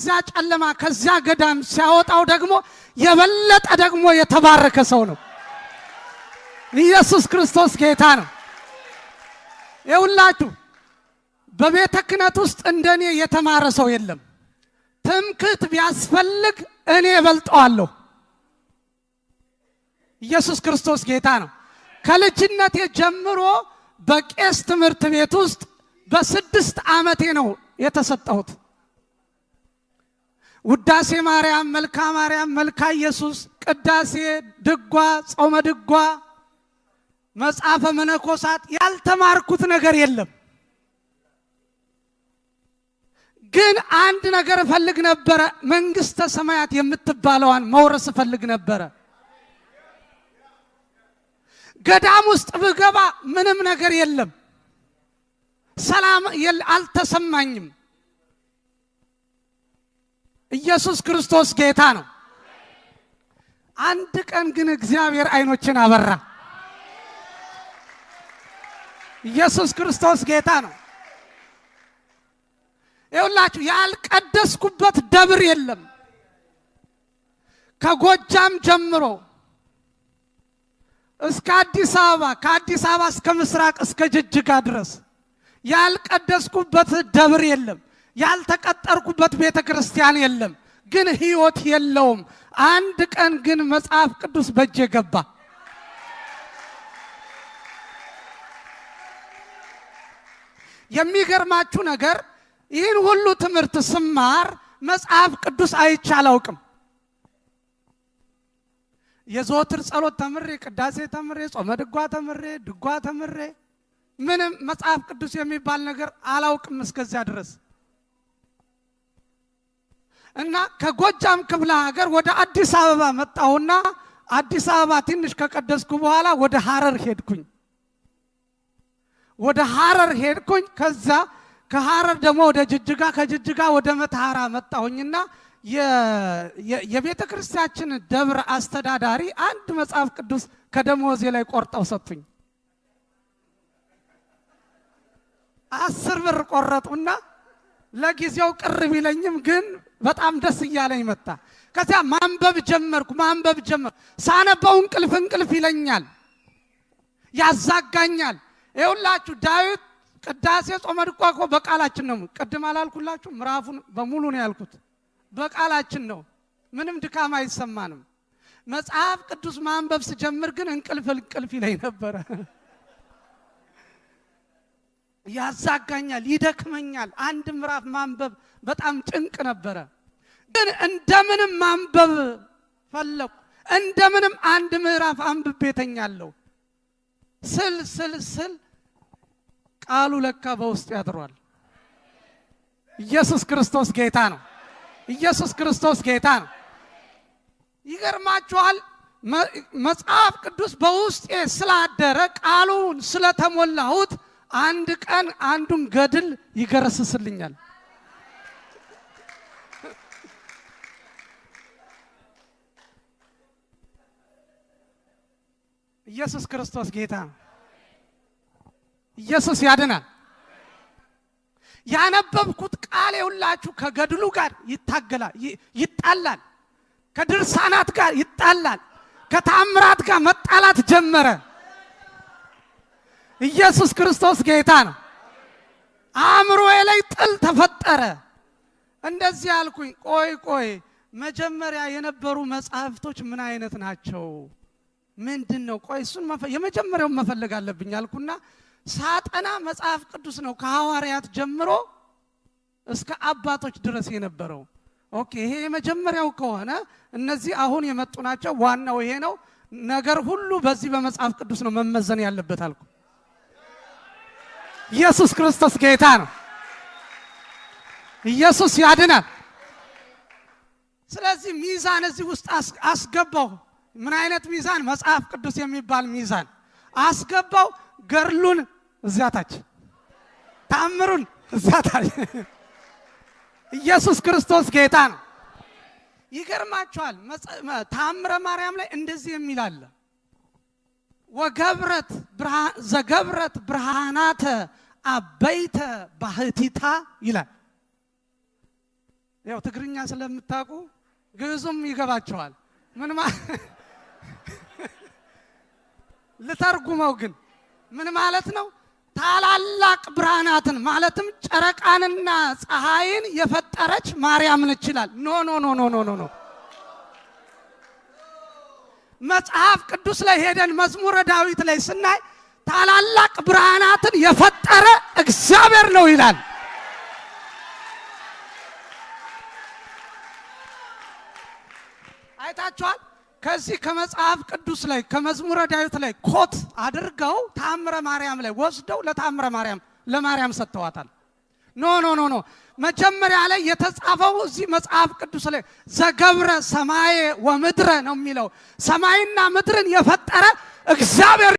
ከዚያ ጨለማ ከዚያ ገዳም ሲያወጣው ደግሞ የበለጠ ደግሞ የተባረከ ሰው ነው። ኢየሱስ ክርስቶስ ጌታ ነው። ይውላችሁ በቤተ ክህነት ውስጥ እንደኔ የተማረ ሰው የለም። ትምክህት ቢያስፈልግ እኔ እበልጠዋለሁ። ኢየሱስ ክርስቶስ ጌታ ነው። ከልጅነቴ ጀምሮ በቄስ ትምህርት ቤት ውስጥ በ6 ዓመቴ ነው የተሰጠሁት። ውዳሴ ማርያም፣ መልካ ማርያም፣ መልካ ኢየሱስ፣ ቅዳሴ፣ ድጓ፣ ጾመ ድጓ፣ መጽሐፈ መነኮሳት ያልተማርኩት ነገር የለም። ግን አንድ ነገር ፈልግ ነበር። መንግስተ ሰማያት የምትባለዋን መውረስ ፈልግ ነበር። ገዳም ውስጥ ብገባ ምንም ነገር የለም። ሰላም አልተሰማኝም። ኢየሱስ ክርስቶስ ጌታ ነው። አንድ ቀን ግን እግዚአብሔር አይኖችን አበራ። ኢየሱስ ክርስቶስ ጌታ ነው። ይውላችሁ ያልቀደስኩበት ደብር የለም። ከጎጃም ጀምሮ እስከ አዲስ አበባ፣ ከአዲስ አበባ እስከ ምስራቅ እስከ ጅጅጋ ድረስ ያልቀደስኩበት ደብር የለም። ያልተቀጠርኩበት ቤተ ክርስቲያን የለም። ግን ህይወት የለውም። አንድ ቀን ግን መጽሐፍ ቅዱስ በእጄ ገባ። የሚገርማችሁ ነገር ይህን ሁሉ ትምህርት ስማር መጽሐፍ ቅዱስ አይቼ አላውቅም። የዘወትር ጸሎት ተምሬ፣ ቅዳሴ ተምሬ፣ ጾመ ድጓ ተምሬ፣ ድጓ ተምሬ ምንም መጽሐፍ ቅዱስ የሚባል ነገር አላውቅም እስከዚያ ድረስ። እና ከጎጃም ክፍለ ሀገር ወደ አዲስ አበባ መጣሁና አዲስ አበባ ትንሽ ከቀደስኩ በኋላ ወደ ሐረር ሄድኩኝ። ከዛ ከሐረር ደግሞ ወደ ጅጅጋ፣ ከጅጅጋ ወደ መተሐራ መጣሁኝና የቤተ ክርስቲያችን ደብረ አስተዳዳሪ አንድ መጽሐፍ ቅዱስ ከደሞዜ ላይ ቆርጠው ሰጡኝ። 10 ብር ቆረጡና ለጊዜው ቅር ቢለኝም ግን በጣም ደስ እያለኝ መጣ። ከዚያ ማንበብ ጀመርኩ። ሳነበው እንቅልፍ ይለኛል፣ ያዛጋኛል። ይኸውላችሁ ዳዊት ቅዳሴ፣ ጾመ ድጓ እኮ በቃላችን ነው። ቅድም አላልኩላችሁ? ምዕራፉን በሙሉ ነው ያልኩት። በቃላችን ነው፣ ምንም ድካም አይሰማንም። መጽሐፍ ቅዱስ ማንበብ ስጀምር ግን እንቅልፍ ይለኝ ነበር። ያዛጋኛል፣ ይደክመኛል። አንድ ምዕራፍ ማንበብ በጣም ጭንቅ ነበረ። ግን እንደምንም ማንበብ ፈለኩ። እንደምንም አንድ ምዕራፍ አንብቤ ተኛለሁ። ስል ቃሉ ለካ በውስጥ ያድሯል። ኢየሱስ ክርስቶስ ጌታ ነው። ኢየሱስ ክርስቶስ ጌታ ነው። ይገርማችኋል፣ መጽሐፍ ቅዱስ በውስጤ ስላደረ ቃሉን ስለተሞላሁት አንድ ቀን አንዱን ገድል ይገረስስልኛል። ኢየሱስ ክርስቶስ ጌታ ነው። ኢየሱስ ያድናል። ያነበብኩት ቃል ሁላችሁ ከገድሉ ጋር ይጣላል፣ ከድርሳናት ጋር ይጣላል፣ ከተአምራት ጋር መጣላት ጀመረ። ኢየሱስ ክርስቶስ ጌታ ነው። አእምሮዬ ላይ ጥል ተፈጠረ። እንደዚህ አልኩኝ፣ ቆይ መጀመሪያ የነበሩ መጽሐፍቶች ምን አይነት ናቸው? ምንድነው? ቆይ እሱን የመጀመሪያውን መፈለግ አለብኝ አልኩና ሳጠና መጽሐፍ ቅዱስ ነው ከሐዋርያት ጀምሮ እስከ አባቶች ድረስ የነበረው። ኦኬ ይሄ የመጀመሪያው ከሆነ እነዚህ አሁን የመጡ ናቸው። ዋናው ይሄ ነው። ነገር ሁሉ በዚህ በመጽሐፍ ቅዱስ ነው መመዘን ያለበት አልኩ። ኢየሱስ ክርስቶስ ጌታ ነው። ኢየሱስ ያድናል። ስለዚህ ሚዛን እዚህ ውስጥ አስገባው። ምን አይነት ሚዛን? መጽሐፍ ቅዱስ የሚባል ሚዛን አስገባው። ገርሉን እዚያ ታች፣ ተአምሩን እዚያ ታች። ኢየሱስ ክርስቶስ ጌታ ነው። ይገርማችኋል፣ ተአምረ ማርያም ላይ እንደዚህ የሚል አለ። ዘገብረት ብርሃናተ አበይተ ባህቲታ ይላል። ያው ትግርኛ ስለምታውቁ ግዕዙም ይገባቸዋል። ምን ልተርጉመው ግን ምን ማለት ነው? ታላላቅ ብርሃናትን ማለትም ጨረቃንና ፀሐይን የፈጠረች ማርያም ነች ይላል። ኖ ኖ ኖ ኖ ኖ ኖ መጽሐፍ ቅዱስ ላይ ሄደን መዝሙረ ዳዊት ላይ ስናይ ታላላቅ ብርሃናትን የፈጠረ እግዚአብሔር ነው ይላል። አይታችኋል? ከዚህ ከመጽሐፍ ቅዱስ ላይ ከመዝሙረ ዳዊት ላይ ኮት አድርገው ተአምረ ማርያም ላይ ወስደው ለተአምረ ማርያም ለማርያም ሰጥተዋታል። ኖ ኖ ኖ ኖ መጀመሪያ ላይ የተጻፈው እዚህ መጽሐፍ ቅዱስ ላይ ዘገብረ ሰማየ ወምድረ ነው የሚለው። ሰማይና ምድርን የፈጠረ እግዚአብሔር